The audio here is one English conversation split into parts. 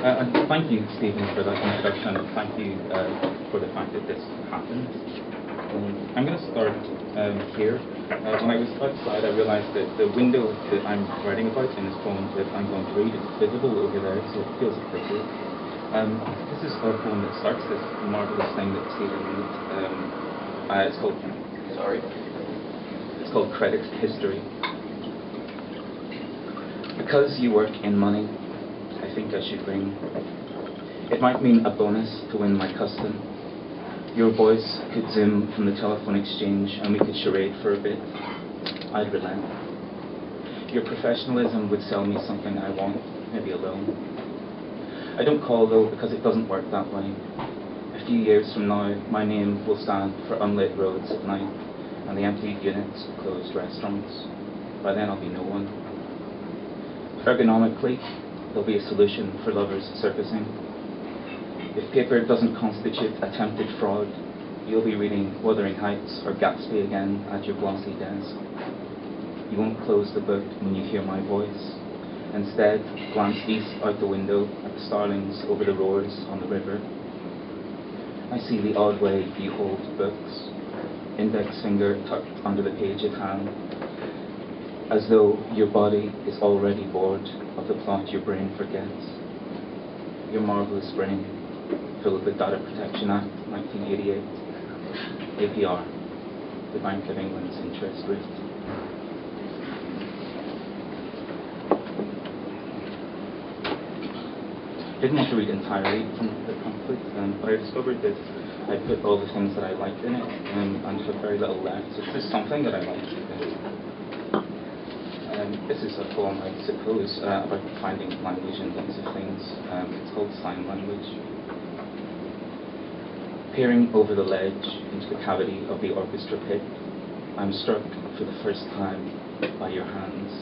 And thank you, Stephen, for that introduction. Thank you for the fact that this happened. I'm going to start here. When I was outside, I realised that the window that I'm writing about in this poem that I'm going to read is visible over there, so it feels appropriate. This is a poem that starts this marvellous thing that Stephen wrote. It's called Credit History. Because you work in money, I think I should ring. It might mean a bonus to win my custom. Your voice could zoom from the telephone exchange and we could charade for a bit. I'd relent. Your professionalism would sell me something I want, maybe a loan. I don't call though because it doesn't work that way. A few years from now, my name will stand for unlit roads at night and the emptied units of closed restaurants. By then I'll be no one. Ergonomically, there'll be a solution for lovers surfacing. If paper doesn't constitute attempted fraud, you'll be reading Wuthering Heights or Gatsby again at your glossy desk. You won't close the book when you hear my voice. Instead, glance east out the window at the starlings over the roars on the river. I see the odd way you hold books, index finger tucked under the page at hand, as though your body is already bored of the plot your brain forgets. Your marvellous brain, filled with Data Protection Act 1988, APR, the Bank of England's interest rate. I didn't want to read entirely from the pamphlet, but I discovered that I put all the things that I liked in it and had very little left, so this is something that I liked. This is a poem, I suppose, about finding language in lots of things. It's called Sign Language. Peering over the ledge into the cavity of the orchestra pit, I'm struck for the first time by your hands.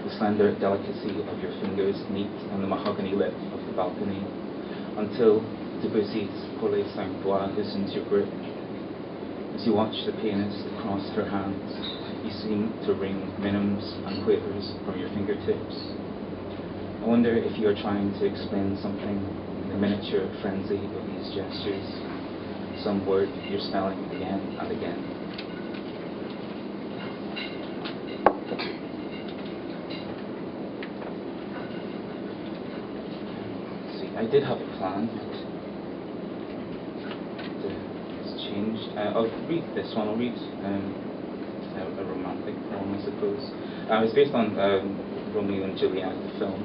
The slender delicacy of your fingers meet on the mahogany lip of the balcony, until Debussy's Pour les Cinq Doigts loosens your grip. As you watch the pianist cross her hands, you seem to wring minims and quavers from your fingertips. I wonder if you are trying to explain something in the miniature frenzy of these gestures, some word you're spelling again and again. See, I did have a plan, but it's changed. I'll read this one. I'll read a romantic poem, I suppose. It's based on Romeo and Juliet, the film,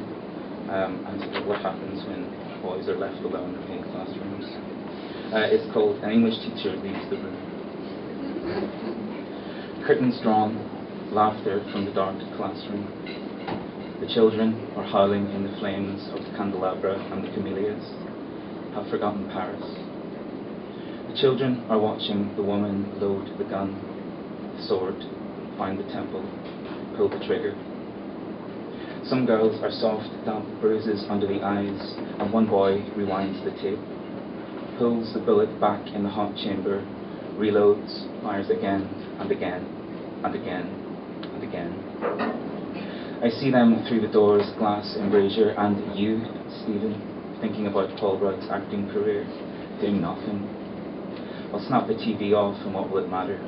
and what happens when boys are left alone in classrooms. It's called An English Teacher Leaves the Room. Curtains drawn, laughter from the dark classroom. The children are howling in the flames of the candelabra and the camellias, have forgotten Paris. The children are watching the woman load the gun, sword, find the temple, pull the trigger. Some girls are soft, damp bruises under the eyes, and one boy rewinds the tape, pulls the bullet back in the hot chamber, reloads, fires again and again and again and again. I see them through the door's glass embrasure, and you, Stephen, thinking about Paul Rudd's acting career, doing nothing. I'll snap the TV off, and what will it matter?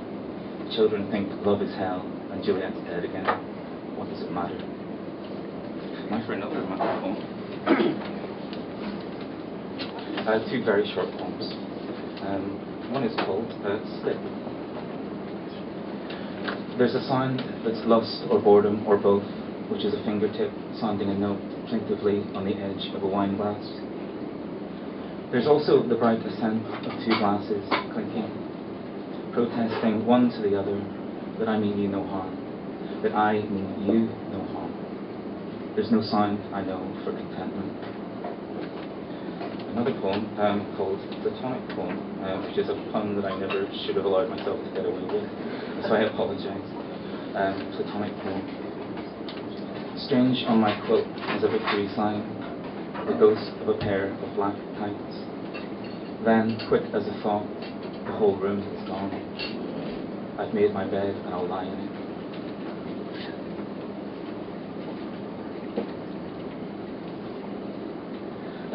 Children think love is hell and Juliet's dead again. What does it matter? Now for another romantic poem. Two very short poems. One is called Slip. There's a sound that's lust or boredom or both, which is a fingertip sounding a note plaintively on the edge of a wine glass. There's also the bright ascent of two glasses clinking, protesting one to the other that I mean you no harm, that I mean you no harm. There's no sound, I know, for contentment. Another poem called Platonic Poem, which is a pun that I never should have allowed myself to get away with, so I apologise. Platonic Poem. Strange on my quilt is a victory sign, the ghost of a pair of black tights. Then, quick as a thought, the whole room is gone. I've made my bed and I'll lie in it.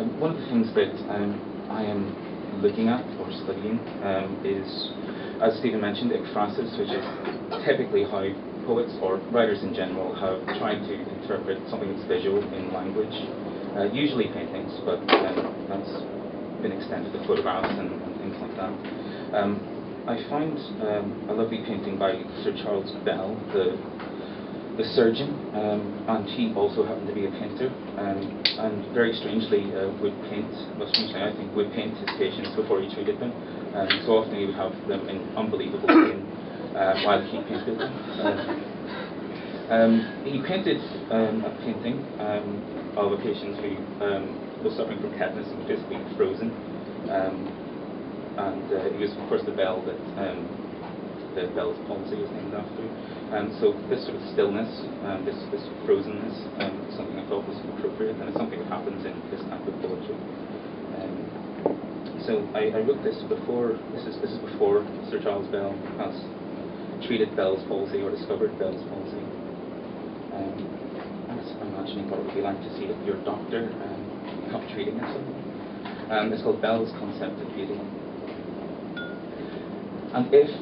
One of the things that I am looking at or studying is, as Stephen mentioned, ekphrasis, which is typically how poets or writers in general have tried to interpret something that's visual in language, usually paintings, but that's been extended to photographs and things like that. I found a lovely painting by Sir Charles Bell, the surgeon, and he also happened to be a painter, and very strangely would paint, well, strangely I think, would paint his patients before he treated them. So often he would have them in unbelievable pain while he painted them. He painted a painting of a patient who was suffering from tetanus and was basically frozen, and it was of course the bell that the Bell's palsy is named after. So this sort of stillness, this frozenness, is something I thought was appropriate, and it's something that happens in this type of poetry. So I wrote this before. This is before Sir Charles Bell has treated Bell's palsy or discovered Bell's palsy. I was imagining what it would be like to see your doctor not treating it. It's called Bell's Concept of Beauty. And if,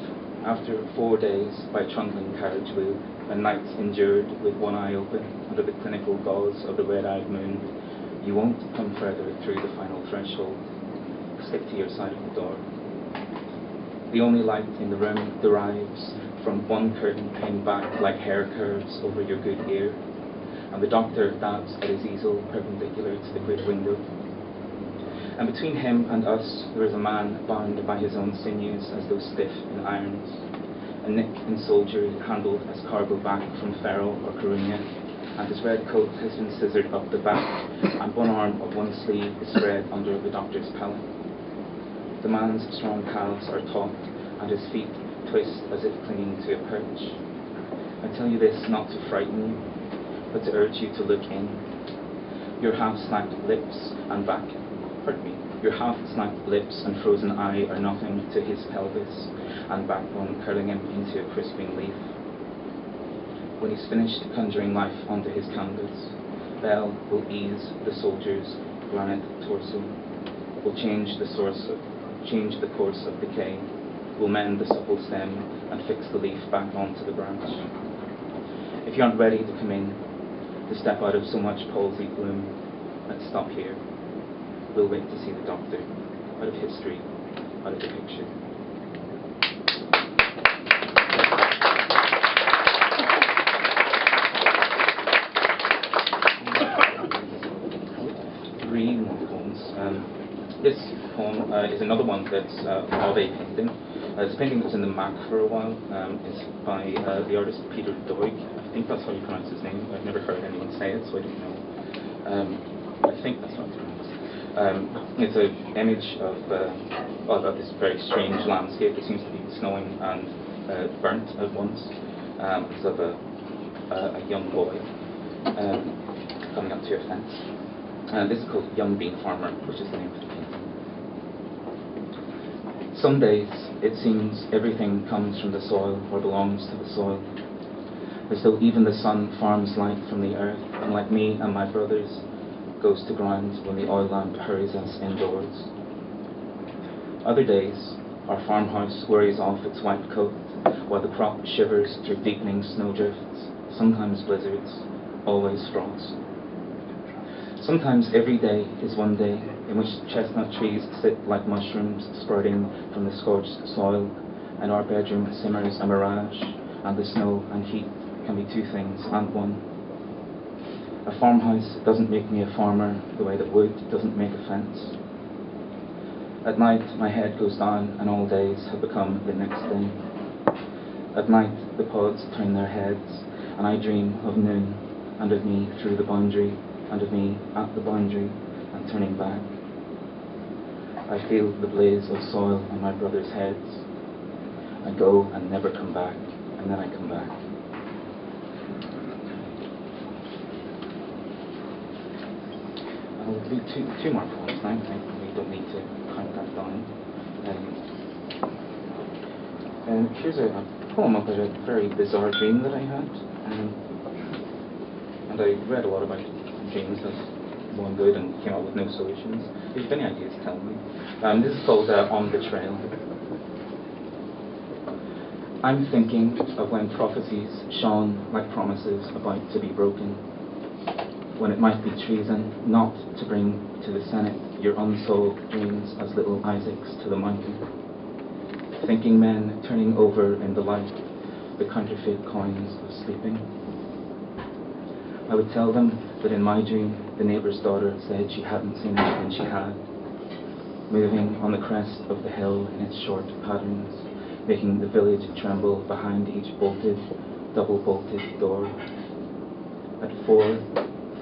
after 4 days by trundling carriage wheel, and nights endured with one eye open under the clinical gauze of the red-eyed moon, you won't come further through the final threshold. Stick to your side of the door. The only light in the room derives from one curtain pinned back like hair curves over your good ear, and the doctor dabs at his easel perpendicular to the great window. And between him and us there is a man bound by his own sinews as though stiff in irons, a nick in soldiery handled as cargo back from Ferrol or Coruña, and his red coat has been scissored up the back, and one arm of one sleeve is spread under the doctor's pallet. The man's strong calves are taut, and his feet twist as if clinging to a perch. I tell you this not to frighten you, but to urge you to look in. Your half-slacked lips and back, your half-slacked lips and frozen eye are nothing to his pelvis and backbone curling him into a crisping leaf. When he's finished conjuring life onto his canvas, Bell will ease the soldier's granite torso, will change the course of decay, will mend the supple stem and fix the leaf back onto the branch. If you aren't ready to come in, to step out of so much palsied bloom, let's stop here. We'll wait to see the doctor, out of history, out of the picture. Three more poems. This poem is another one that's of a painting. It's a painting that was in the MAC for a while. It's by the artist Peter Doig. I think that's how you pronounce his name. I've never heard anyone say it, so I don't know. I think that's how it's pronounced. It's an image of this very strange landscape. It seems to be snowing and burnt at once. It's of a young boy coming up to a fence. This is called Young Bean Farmer, which is the name of the painting. Some days it seems everything comes from the soil or belongs to the soil, as though even the sun farms light from the earth, and like me and my brothers, goes to ground when the oil lamp hurries us indoors. Other days, our farmhouse worries off its white coat, while the crop shivers through deepening snowdrifts, sometimes blizzards, always frost. Sometimes every day is one day in which chestnut trees sit like mushrooms sprouting from the scorched soil, and our bedroom simmers a mirage, and the snow and heat can be two things and one. A farmhouse doesn't make me a farmer the way that wood doesn't make a fence. At night my head goes down and all days have become the next day. At night the pods turn their heads and I dream of noon, and of me through the boundary, and of me at the boundary and turning back. I feel the blaze of soil on my brothers' heads. I go and never come back, and then I come back. I'll do two more poems now. I think we don't need to count that down. Here's a poem about a very bizarre dream that I had. And I read a lot about dreams, as one good and came up with no solutions. If you have any ideas, tell me. This is called On the Trail. I'm thinking of when prophecies shone like promises about to be broken, when it might be treason not to bring to the Senate your unsolved dreams as little Isaacs to the mountain. Thinking men turning over in the light the counterfeit coins of sleeping. I would tell them that in my dream the neighbour's daughter said she hadn't seen it when she had, moving on the crest of the hill in its short patterns, making the village tremble behind each bolted, double-bolted door. At 4,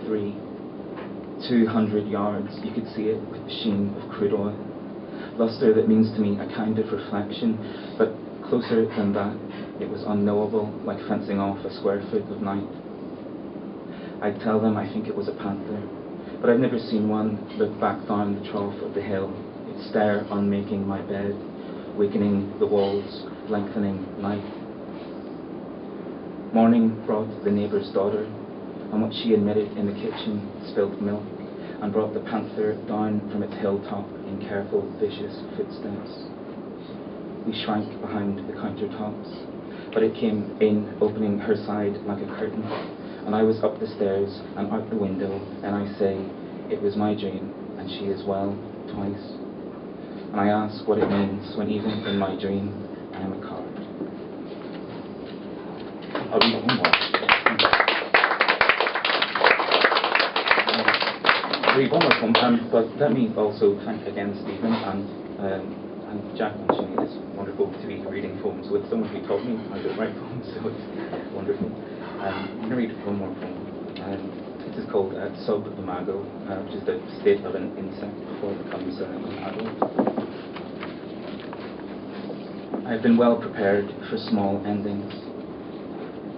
3, 200 yards, you could see it with the sheen of crude oil. Lustre that means to me a kind of reflection, but closer than that, it was unknowable, like fencing off a square foot of night. I'd tell them I think it was a panther, but I've never seen one look back down the trough of the hill, its stare on making my bed, weakening the walls, lengthening night. Morning brought the neighbour's daughter, and what she admitted in the kitchen spilled milk, and brought the panther down from its hilltop in careful, vicious footsteps. We shrank behind the countertops, but it came in, opening her side like a curtain, and I was up the stairs and out the window, and I say, it was my dream, and she is well, twice. And I ask what it means when even in my dream I am a coward. I'll read one more. I'll read one more poem, but let me also thank again Stephen and Jack mentioning it's wonderful to be reading poems with someone who taught me how to write poems, so it's wonderful. I'm going to read one more poem. This is called Sub Imago, which is the state of an insect before it becomes an adult. I've been well prepared for small endings.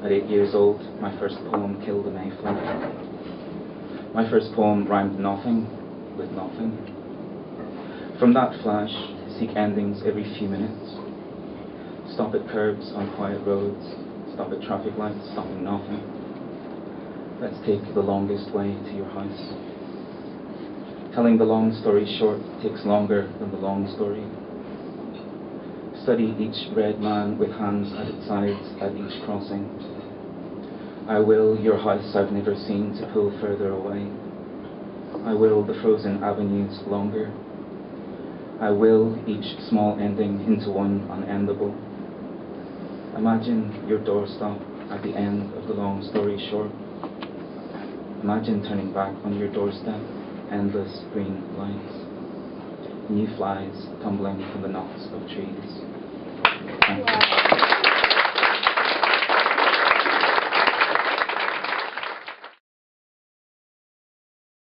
At 8 years old, my first poem killed a mayfly. My first poem rhymed nothing with nothing. From that flash, seek endings every few minutes. Stop at curbs on quiet roads. Stop at traffic lights, stopping nothing. Let's take the longest way to your house. Telling the long story short takes longer than the long story. Study each red man with hands at its sides at each crossing. I will your house I've never seen to pull further away. I will the frozen avenues longer. I will each small ending into one unendable. Imagine your doorstop at the end of the long story short. Imagine turning back on your doorstep, endless green lights, new flies tumbling from the knots of trees.